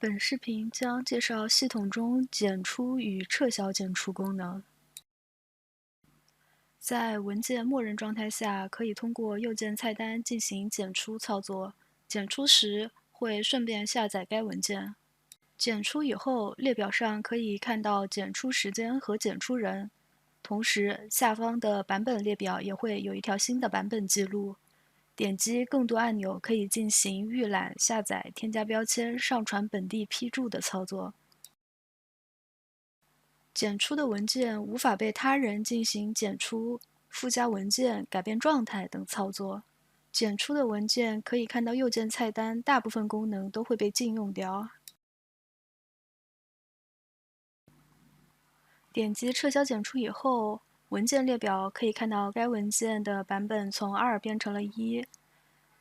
本视频将介绍系统中检出与撤销检出功能。在文件默认状态下，可以通过右键菜单进行检出操作。检出时会顺便下载该文件。检出以后，列表上可以看到检出时间和检出人，同时下方的版本列表也会有一条新的版本记录。点击更多按钮可以进行预览、下载、添加标签、上传本地批注的操作。检出的文件无法被他人进行检出、附加文件、改变状态等操作。检出的文件可以看到右键菜单，大部分功能都会被禁用掉。点击撤销检出以后，文件列表可以看到该文件的版本从2变成了1。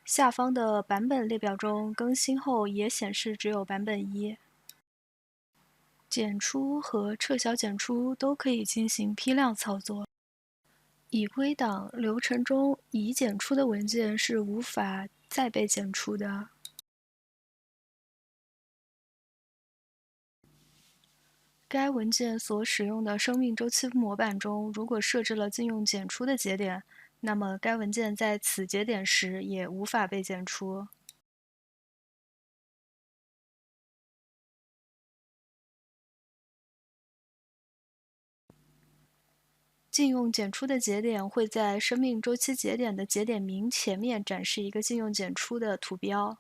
下方的版本列表中更新后也显示只有版本1。检出和撤销检出都可以进行批量操作。已归档流程中已检出的文件是无法再被检出的。该文件所使用的生命周期模板中，如果设置了禁用检出的节点，那么该文件在此节点时也无法被检出。禁用检出的节点会在生命周期节点的节点名前面展示一个禁用检出的图标。